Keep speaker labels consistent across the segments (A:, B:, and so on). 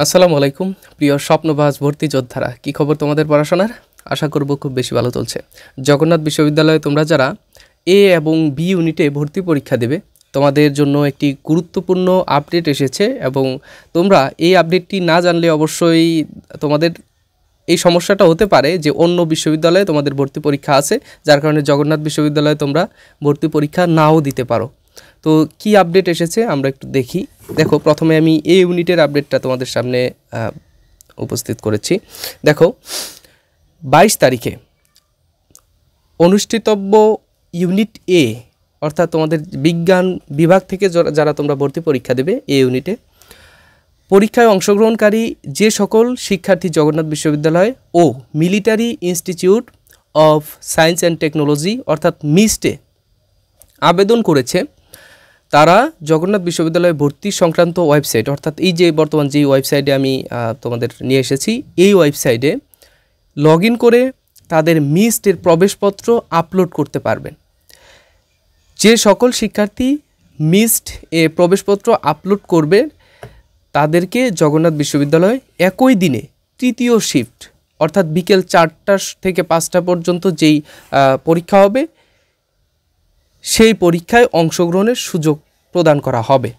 A: আসসালামু আলাইকুম প্রিয় স্বপ্নবাজ ভর্তি যোদ্ধারা, কি খবর তোমাদের পড়াশোনার? আশা করব খুব বেশি ভালো চলছে। জগন্নাথ বিশ্ববিদ্যালয়ে তোমরা যারা এ এবং বি ইউনিটে ভর্তি পরীক্ষা দেবে, তোমাদের জন্য একটি গুরুত্বপূর্ণ আপডেট এসেছে এবং তোমরা এই আপডেটটি না জানলে অবশ্যই তোমাদের এই সমস্যাটা হতে পারে যে অন্য বিশ্ববিদ্যালয়ে তোমাদের ভর্তি পরীক্ষা আছে, যার কারণে জগন্নাথ বিশ্ববিদ্যালয়ে তোমরা ভর্তি পরীক্ষা নাও দিতে পারো। তো কি আপডেট এসেছে আমরা একটু দেখি। দেখো, প্রথমে আমি এই ইউনিটের আপডেটটা তোমাদের সামনে উপস্থিত করেছি। দেখো, 22 তারিখে অনুষ্ঠিতব্য ইউনিট এ, অর্থাৎ তোমাদের বিজ্ঞান বিভাগ থেকে যারা তোমরা ভর্তি পরীক্ষা দেবে এ ইউনিটে, পরীক্ষায় অংশগ্রহণকারী যে সকল শিক্ষার্থী জগন্নাথ বিশ্ববিদ্যালয় ও military institute of science and technology অর্থাৎ মিস্টে আবেদন করেছে, তারা জগন্নাথ বিশ্ববিদ্যালয়ে ভর্তি সংক্রান্ত ওয়েবসাইট, অর্থাৎ এই যে বর্তমান যে ওয়েবসাইটে আমি তোমাদের নিয়ে এসেছি, এই ওয়েবসাইটে লগ ইন করে তাদের মিস্টের প্রবেশপত্র আপলোড করতে পারবেন। যে সকল শিক্ষার্থী মিস্ট এ প্রবেশপত্র আপলোড করবে তাদেরকে জগন্নাথ বিশ্ববিদ্যালয় একই দিনে তৃতীয় শিফট, অর্থাৎ বিকেল 4টা থেকে 5টা পর্যন্ত যেই পরীক্ষা হবে, সেই পরীক্ষায় অংশগ্রহণের সুযোগ প্রদান করা হবে।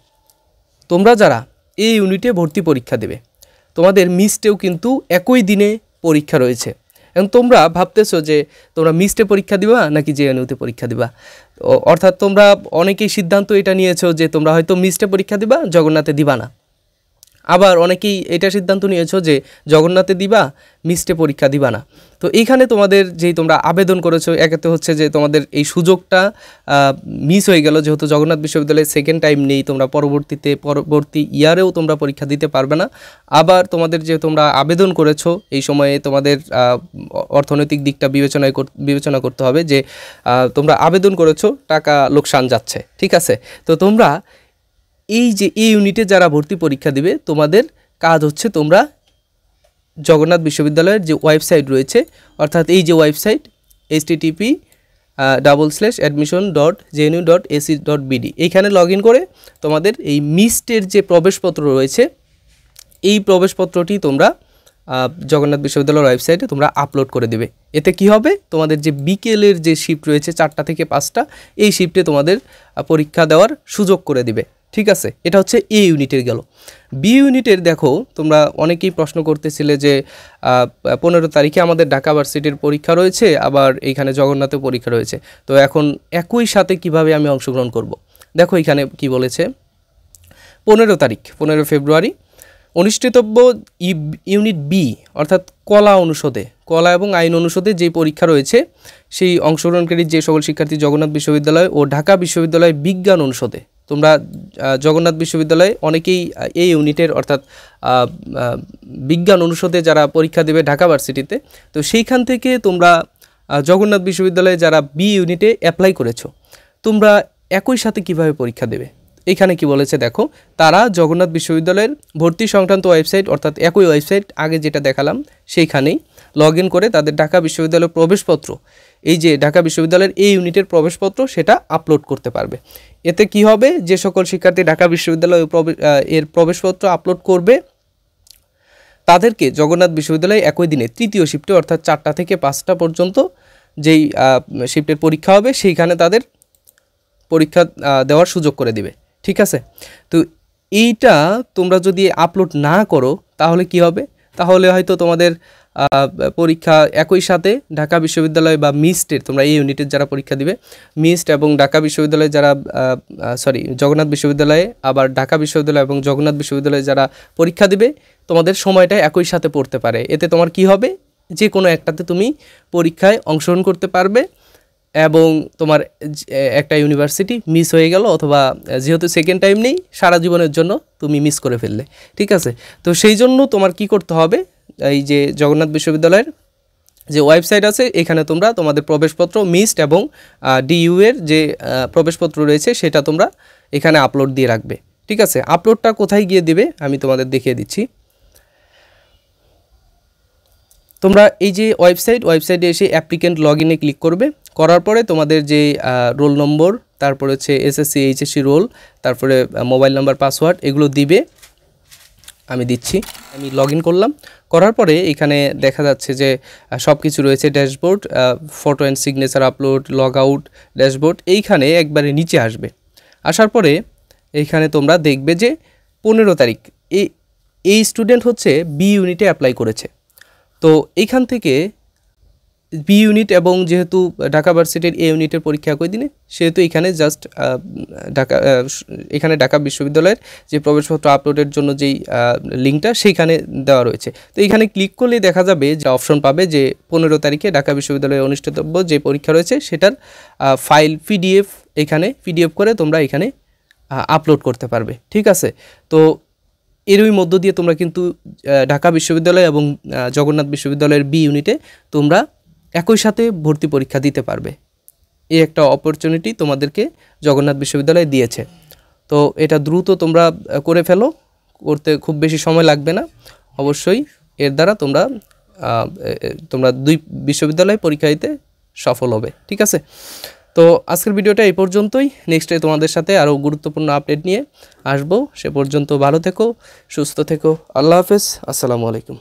A: তোমরা যারা এই ইউনিটে ভর্তি পরীক্ষা দেবে, তোমাদের মিস্টেও কিন্তু একই দিনে পরীক্ষা রয়েছে। এবং তোমরা ভাবতেছো যে তোমরা মিস্টে পরীক্ষা দিবা নাকি জেএনইউতে পরীক্ষা দিবা, অর্থাৎ তোমরা অনেকেই সিদ্ধান্ত এটা নিয়েছো যে তোমরা হয়তো মিস্টে পরীক্ষা দিবা, জগন্নাথে দিবা না। আবার অনেকেই এটা সিদ্ধান্ত নিয়েছো যে জগন্নাথে দিবা, মিস্টে পরীক্ষা দিবা না। তো এইখানে তোমাদের যেই তোমরা আবেদন করেছো, একেতে হচ্ছে যে তোমাদের এই সুযোগটা মিস হয়ে গেল, যেহেতু জগন্নাথ বিশ্ববিদ্যালয়ে সেকেন্ড টাইম নেই, তোমরা পরবর্তী ইয়ারেও তোমরা পরীক্ষা দিতে পারবে না। আবার তোমাদের যে তোমরা আবেদন করেছো, এই সময়ে তোমাদের অর্থনৈতিক দিকটা বিবেচনা করতে হবে যে তোমরা আবেদন করেছো, টাকা লোকসান যাচ্ছে, ঠিক আছে? তো তোমরা এই যে এই ইউনিটে যারা ভর্তি পরীক্ষা দিবে, তোমাদের কাজ হচ্ছে তোমরা জগন্নাথ বিশ্ববিদ্যালয়ের যে ওয়েবসাইট রয়েছে, অর্থাৎ এই যে ওয়েবসাইট http://admission.jnu.ac.bd, এইখানে লগ ইন করে তোমাদের এই মিস্টের যে প্রবেশপত্র রয়েছে, এই প্রবেশপত্রটি তোমরা জগন্নাথ বিশ্ববিদ্যালয়ের ওয়েবসাইটে তোমরা আপলোড করে দেবে। এতে কি হবে, তোমাদের যে বিকেলের যে শিফট রয়েছে 4টা থেকে 5টা, এই শিফটে তোমাদের পরীক্ষা দেওয়ার সুযোগ করে দিবে, ঠিক আছে? এটা হচ্ছে এ ইউনিটের গেল। বি ইউনিটের দেখো, তোমরা অনেকেই প্রশ্ন করতেছিলে যে 15 তারিখে আমাদের ঢাকা ভার্সিটির পরীক্ষা রয়েছে, আবার এইখানে জগন্নাথে পরীক্ষা রয়েছে, তো এখন একই সাথে কিভাবে আমি অংশগ্রহণ করব? দেখো এখানে কি বলেছে, 15 ফেব্রুয়ারি অনুষ্ঠিতব্য ইউনিট বি, অর্থাৎ কলা এবং আইন অনুষদে যে পরীক্ষা রয়েছে, সেই অংশগ্রহণকারী যে সকল শিক্ষার্থী জগন্নাথ বিশ্ববিদ্যালয় ও ঢাকা বিশ্ববিদ্যালয় বিজ্ঞান অনুষদে, তোমরা জগন্নাথ বিশ্ববিদ্যালয়ে অনেকেই এই ইউনিটের অর্থাৎ বিজ্ঞান অনুষদে যারা পরীক্ষা দেবে ঢাকা ভার্সিটিতে, তো সেইখান থেকে তোমরা জগন্নাথ বিশ্ববিদ্যালয়ে যারা বি ইউনিটে অ্যাপ্লাই করেছো, তোমরা একই সাথে কিভাবে পরীক্ষা দেবে? এখানে কি বলেছে দেখো, তারা জগন্নাথ বিশ্ববিদ্যালয়ের ভর্তি সংক্রান্ত ওয়েবসাইট, অর্থাৎ একই ওয়েবসাইট আগে যেটা দেখালাম, সেইখানেই লগ ইন করে তাদের ঢাকা বিশ্ববিদ্যালয়ের প্রবেশপত্র, এই যে ঢাকা বিশ্ববিদ্যালয়ের এই ইউনিটের প্রবেশপত্র, সেটা আপলোড করতে পারবে। এতে কি হবে, যে সকল শিক্ষার্থী ঢাকা বিশ্ববিদ্যালয়ে এর প্রবেশপত্র আপলোড করবে, তাদেরকে জগন্নাথ বিশ্ববিদ্যালয়ে একই দিনে তৃতীয় শিফটে, অর্থাৎ 4টা থেকে 5টা পর্যন্ত যেই শিফটের পরীক্ষা হবে, সেইখানে তাদের পরীক্ষা দেওয়ার সুযোগ করে দিবে, ঠিক আছে? তো এইটা তোমরা যদি আপলোড না করো তাহলে কি হবে, তাহলে হয়তো তোমাদের পরীক্ষা একই সাথে ঢাকা বিশ্ববিদ্যালয় বা মিস্টের, তোমরা এই ইউনিটের যারা পরীক্ষা দিবে, মিস্ট এবং ঢাকা বিশ্ববিদ্যালয়ে যারা জগন্নাথ বিশ্ববিদ্যালয়ে, আবার ঢাকা বিশ্ববিদ্যালয় এবং জগন্নাথ বিশ্ববিদ্যালয়ে যারা পরীক্ষা দিবে, তোমাদের সময়টা একই সাথে পড়তে পারে। এতে তোমার কি হবে, যে কোনো একটাতে তুমি পরীক্ষায় অংশগ্রহণ করতে পারবে এবং তোমার একটা ইউনিভার্সিটি মিস হয়ে গেল, অথবা যেহেতু সেকেন্ড টাইম নেই, সারা জীবনের জন্য তুমি মিস করে ফেললে, ঠিক আছে? তো সেই জন্য তোমার কি করতে হবে, এই যে জগন্নাথ বিশ্ববিদ্যালয়ের যে ওয়েবসাইট আছে, এখানে তোমরা তোমাদের প্রবেশপত্র মিস্ট এবং ডিইউ এর যে প্রবেশপত্র রয়েছে, সেটা তোমরা এখানে আপলোড দিয়ে রাখবে, ঠিক আছে? আপলোডটা কোথায় গিয়ে দিবে আমি তোমাদের দেখিয়ে দিচ্ছি। তোমরা এই যে ওয়েবসাইটে এসে অ্যাপ্লিকেন্ট লগ ইনে ক্লিক করবে, করার পরে তোমাদের যে রোল নম্বর, তারপরে হচ্ছে এসএসসি এইচএসসি রোল, তারপরে মোবাইল নাম্বার, পাসওয়ার্ড, এগুলো দিবে। আমি দিচ্ছি। আমি লগ ইন করলাম, করার পরে এখানে দেখা যাচ্ছে যে সব কিছু রয়েছে, dashboard, photo and signature upload, log out, dashboard. এইখানে একবারে নিচে আসবে, আসার পরে এইখানে তোমরা দেখবে যে 15 তারিখ এই স্টুডেন্ট হচ্ছে বি ইউনিটে অ্যাপ্লাই করেছে। তো এইখান থেকে বি ইউনিট এবং যেহেতু ঢাকা ভার্সিটির এ ইউনিটের পরীক্ষা একই দিনে, সেহেতু এখানে জাস্ট এখানে ঢাকা বিশ্ববিদ্যালয়ের যে প্রবেশপত্র আপলোডের জন্য যেই লিঙ্কটা সেইখানে দেওয়া রয়েছে। তো এইখানে ক্লিক করলেই দেখা যাবে যে অপশন পাবে যে 15 তারিখে ঢাকা বিশ্ববিদ্যালয়ে অনুষ্ঠিতব্য যে পরীক্ষা রয়েছে সেটার ফাইল পিডিএফ, এখানে পিডিএফ করে তোমরা এখানে আপলোড করতে পারবে। ঠিক আছে, তো এরই মধ্য দিয়ে তোমরা কিন্তু ঢাকা বিশ্ববিদ্যালয় এবং জগন্নাথ বিশ্ববিদ্যালয়ের বি ইউনিটে তোমরা একই সাথে ভর্তি পরীক্ষা দিতে পারবে। এই একটা অপরচুনিটি তোমাদেরকে জগন্নাথ বিশ্ববিদ্যালয় দিয়েছে। তো এটা দ্রুত তোমরা করে ফেলো, করতে খুব বেশি সময় লাগবে না। অবশ্যই এর দ্বারা তোমরা 2 বিশ্ববিদ্যালয় পরীক্ষা দিতে সফল হবে। ঠিক আছে, তো আজকের ভিডিওটা এই পর্যন্তই। নেক্সটে তোমাদের সাথে আরও গুরুত্বপূর্ণ আপডেট নিয়ে আসবো। সে পর্যন্ত ভালো থেকো, সুস্থ থেকো। আল্লাহ হাফেজ, আসসালামু আলাইকুম।